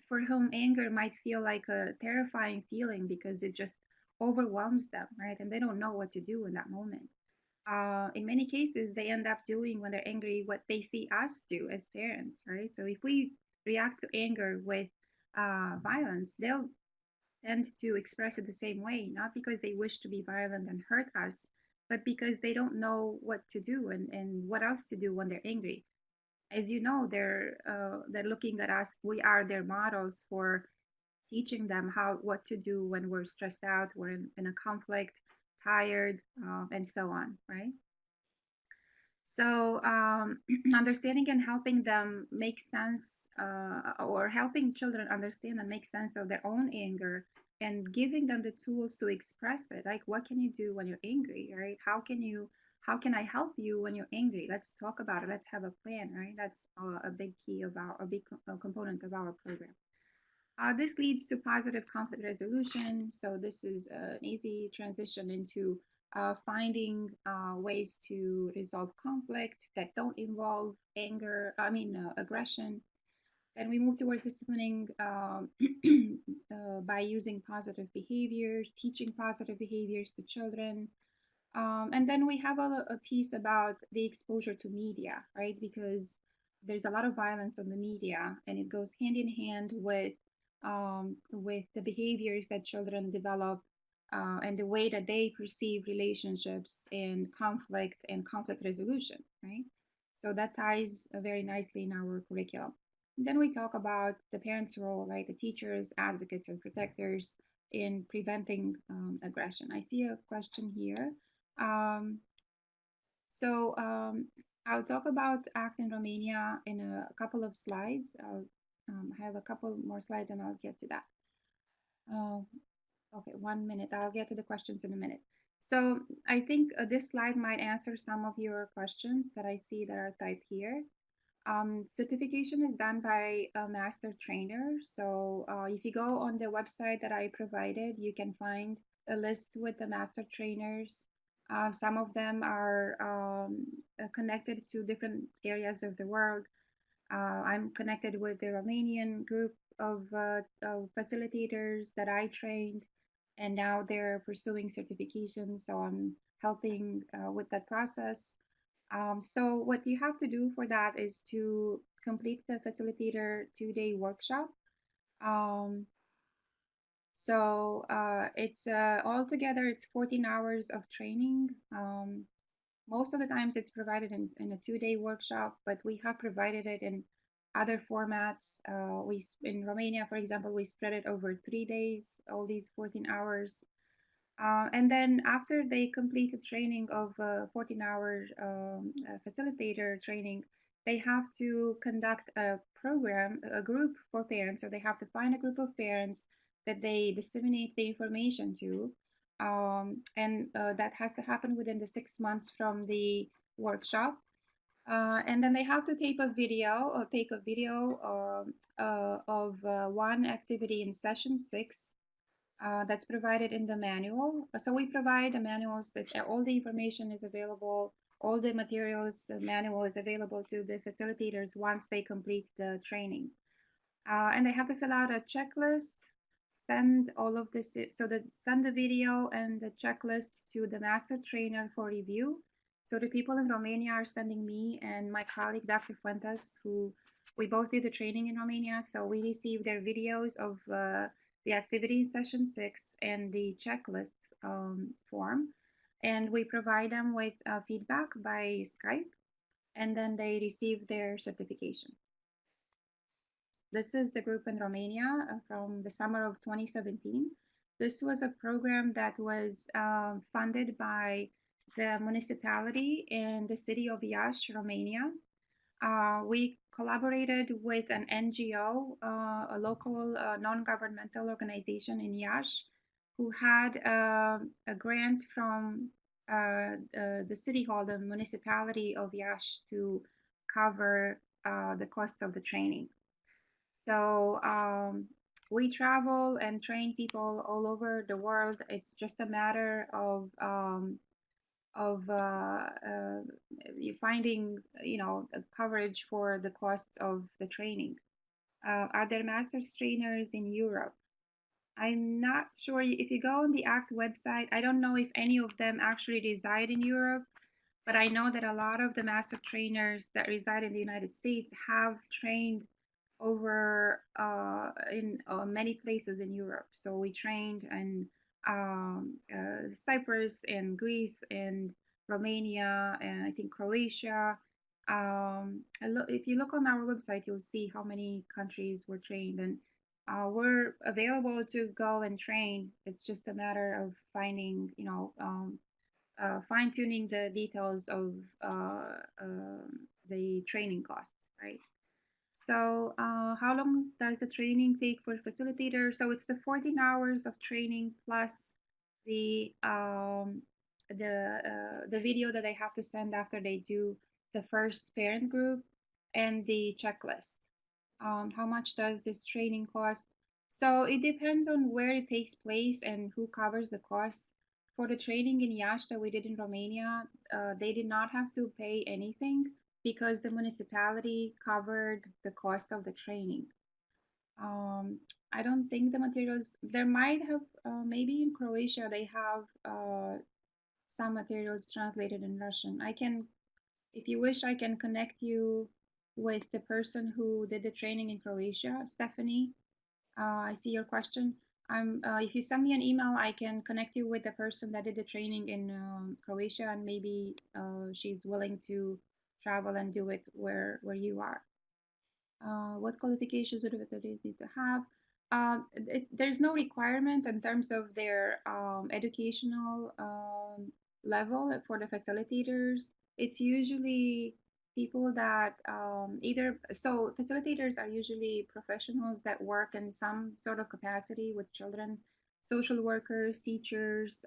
For whom anger might feel like a terrifying feeling because it just overwhelms them, right? And they don't know what to do in that moment. In many cases, they end up doing when they're angry what they see us do as parents, right? So if we react to anger with violence, they'll tend to express it the same way, not because they wish to be violent and hurt us, but because they don't know what to do and what else to do when they're angry. As you know, they're looking at us. We are their models for teaching them what to do when we're stressed out, we're in a conflict, tired, and so on, right? So understanding and helping them make sense, or helping children understand and make sense of their own anger, and giving them the tools to express it. Like, what can you do when you're angry, right? How can I help you when you're angry? Let's talk about it. Let's have a plan, right? That's a big key of a big component of our program. This leads to positive conflict resolution. So this is an easy transition into finding ways to resolve conflict that don't involve aggression. Then we move towards disciplining by using positive behaviors, teaching positive behaviors to children. And then we have a piece about the exposure to media, right? Because there's a lot of violence on the media, and it goes hand in hand with the behaviors that children develop, and the way that they perceive relationships and conflict resolution, right? So that ties very nicely in our curriculum. And then we talk about the parents' role, right? The teachers, advocates, and protectors in preventing aggression. I see a question here. Um, so I'll talk about ACT in Romania in a couple of slides. I'll have a couple more slides and I'll get to that. Okay, 1 minute. I'll get to the questions in a minute. So I think this slide might answer some of your questions that I see that are typed here. Certification is done by a master trainer. So if you go on the website that I provided, you can find a list with the master trainers. Some of them are connected to different areas of the world. I'm connected with the Romanian group of facilitators that I trained, and now they're pursuing certification. So I'm helping with that process. So what you have to do for that is to complete the Facilitator 2-day workshop. It's altogether it's 14 hours of training. Most of the times it's provided in a 2-day workshop, but we have provided it in other formats. In Romania, for example, we spread it over 3 days, all these 14 hours. And then after they complete the training of 14-hour facilitator training, they have to conduct a group for parents. So they have to find a group of parents that they disseminate the information to. And that has to happen within the 6 months from the workshop. And then they have to take a video of one activity in session 6. That's provided in the manual. So we provide the manuals that all the information is available, all the materials, the manual is available to the facilitators once they complete the training. And they have to fill out a checklist, send all of this, send the video and the checklist to the master trainer for review. So the people in Romania are sending me and my colleague, Dr. Fuentes, who we both did the training in Romania. So we received their videos of the activity in session 6 and the checklist form, and we provide them with feedback by Skype, and then they receive their certification. This is the group in Romania from the summer of 2017. This was a program that was funded by the municipality in the city of Iași, Romania. We collaborated with an NGO, a local non-governmental organization in Iași, who had a grant from the city hall, the municipality of Iași, to cover the cost of the training. So we travel and train people all over the world. It's just a matter of you finding, coverage for the costs of the training. Are there master's trainers in Europe? I'm not sure. If you go on the ACT website, I don't know if any of them actually reside in Europe, but I know that a lot of the master trainers that reside in the United States have trained over in many places in Europe. So we trained in Cyprus and Greece and Romania and I think Croatia. If you look on our website, you'll see how many countries were trained, and we're available to go and train. It's just a matter of finding, fine-tuning the details of the training costs, right? So how long does the training take for facilitator? So it's the 14 hours of training plus the video that they have to send after they do the first parent group and the checklist. How much does this training cost? So it depends on where it takes place and who covers the cost. For the training in Iași that we did in Romania, they did not have to pay anything because the municipality covered the cost of the training. I don't think the materials, there might have, maybe in Croatia, they have some materials translated in Russian. I can, if you wish, I can connect you with the person who did the training in Croatia, Stephanie. I see your question. If you send me an email, I can connect you with the person that did the training in Croatia, and maybe she's willing to travel and do it where you are. What qualifications would they need to have? There's no requirement in terms of their educational level for the facilitators. It's usually people that so facilitators are usually professionals that work in some sort of capacity with children, social workers, teachers,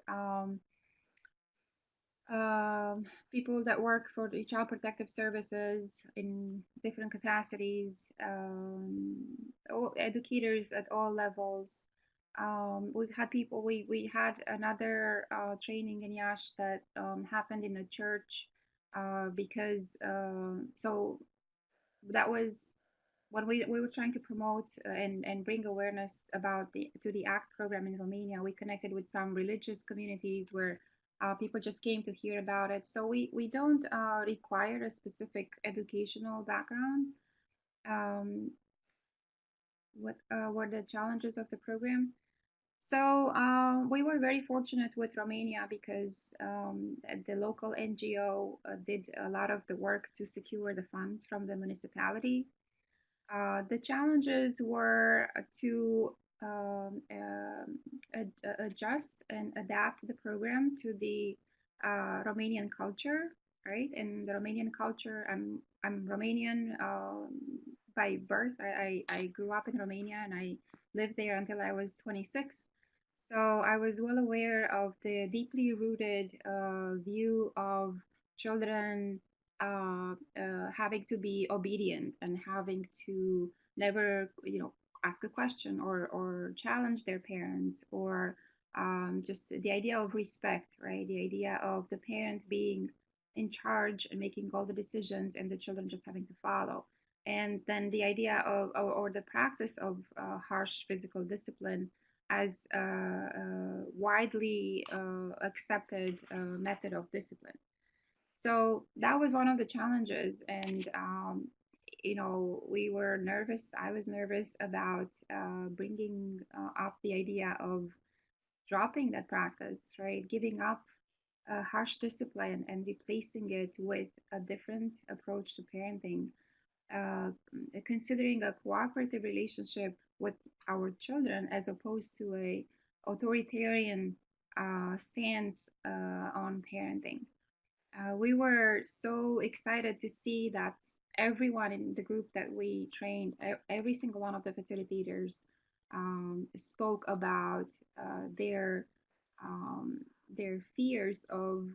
people that work for the Child Protective Services in different capacities, educators at all levels. We've had people, we had another training in Iași that happened in a church because, so that was when we were trying to promote and bring awareness about to the ACT program in Romania. We connected with some religious communities where people just came to hear about it. So we don't require a specific educational background. What were the challenges of the program? So we were very fortunate with Romania because the local NGO did a lot of the work to secure the funds from the municipality. The challenges were to adjust and adapt the program to the Romanian culture, right? And the Romanian culture, I'm Romanian by birth. I grew up in Romania and I lived there until I was 26. So I was well aware of the deeply rooted view of children having to be obedient and having to never, ask a question or challenge their parents, or just the idea of respect, right? The idea of the parent being in charge and making all the decisions and the children just having to follow. And then the idea of, or the practice of harsh physical discipline as a widely accepted method of discipline. So that was one of the challenges, and we were nervous. I was nervous about bringing up the idea of dropping that practice, right? Giving up harsh discipline and replacing it with a different approach to parenting, considering a cooperative relationship with our children as opposed to a authoritarian stance on parenting. We were so excited to see that everyone in the group that we trained, every single one of the facilitators, spoke about their fears of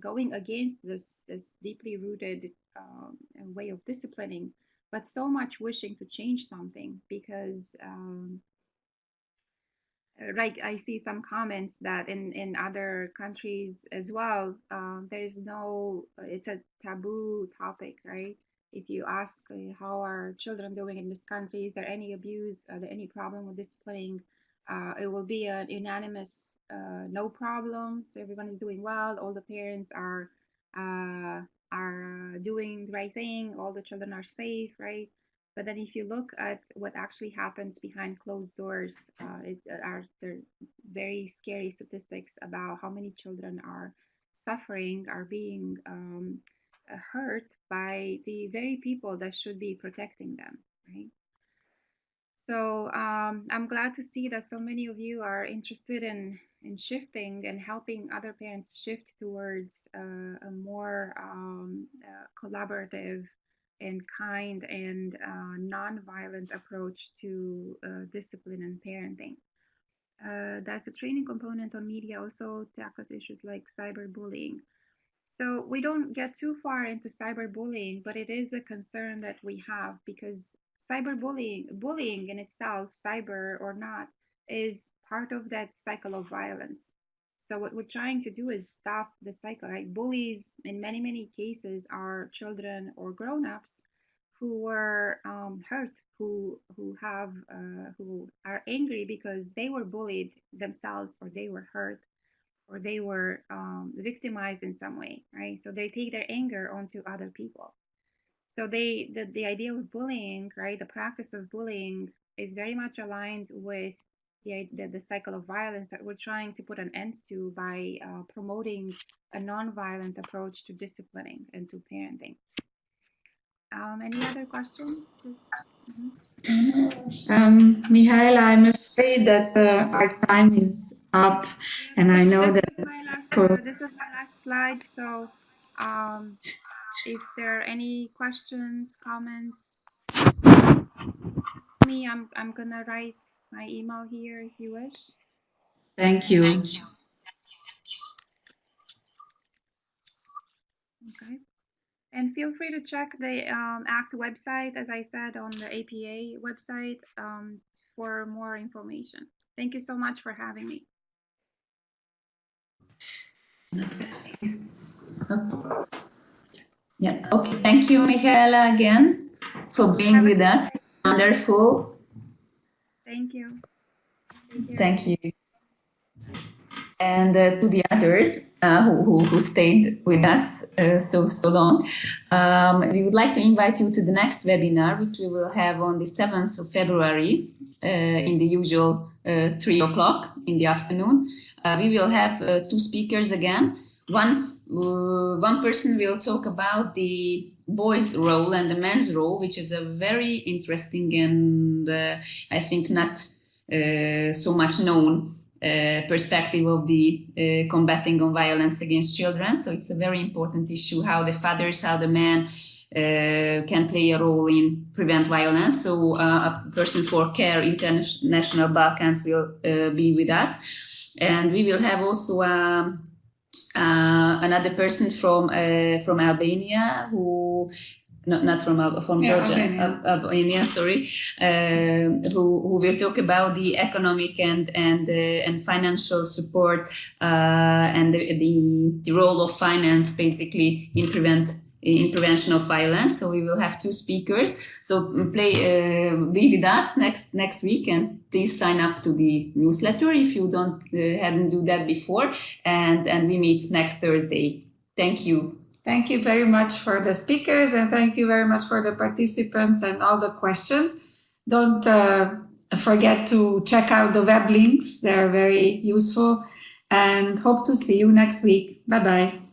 going against this deeply rooted way of disciplining, but so much wishing to change something because like I see some comments that in other countries as well, there is no, it's a taboo topic, right? If you ask how are children doing in this country, is there any abuse, are there any problem with disciplining, it will be an unanimous no problems, everyone is doing well, all the parents are doing the right thing, all the children are safe, right? But then if you look at what actually happens behind closed doors, there very scary statistics about how many children are suffering, are being hurt by the very people that should be protecting them, right? So I'm glad to see that so many of you are interested in shifting and helping other parents shift towards a more collaborative and kind and non-violent approach to discipline and parenting. That's the training component on media also tackles issues like cyberbullying. So we don't get too far into cyberbullying, but it is a concern that we have because bullying in itself, cyber or not, is part of that cycle of violence. So what we're trying to do is stop the cycle, right? Bullies in many, many cases are children or grown-ups who were hurt, who are angry because they were bullied themselves or they were hurt or they were victimized in some way, right? So they take their anger onto other people. So the idea of bullying, right, the practice of bullying is very much aligned with the cycle of violence that we're trying to put an end to by promoting a non-violent approach to disciplining and to parenting. Any other questions? Mihaela, I'm afraid that our time is up, and I know that this was my last slide. So, if there are any questions, comments, I'm gonna write my email here if you wish. Thank you. Okay. And feel free to check the ACT website, as I said, on the APA website for more information. Thank you so much for having me. Yeah. Okay. Thank you, Mihaela, again for being with us. Wonderful. Thank you. Thank you. And to the others who stayed with us so long, we would like to invite you to the next webinar, which we will have on the 7th of February in the usual 3 o'clock in the afternoon. We will have two speakers again. One person will talk about the boys' role and the men's role, which is a very interesting and I think not so much known perspective of the combating on violence against children. So it's a very important issue, how the fathers, how the men can play a role in prevent violence. So a person for CARE International Balkans will be with us. And we will have also another person from Albania who not from Georgia, Albania, sorry, who will talk about the economic and financial support and the role of finance basically in prevention of violence. So we will have two speakers. So be with us next week, and please sign up to the newsletter if you hadn't do that before. And we meet next Thursday. Thank you. Thank you very much for the speakers, and thank you very much for the participants and all the questions. Don't forget to check out the web links. They're very useful, and hope to see you next week. Bye-bye.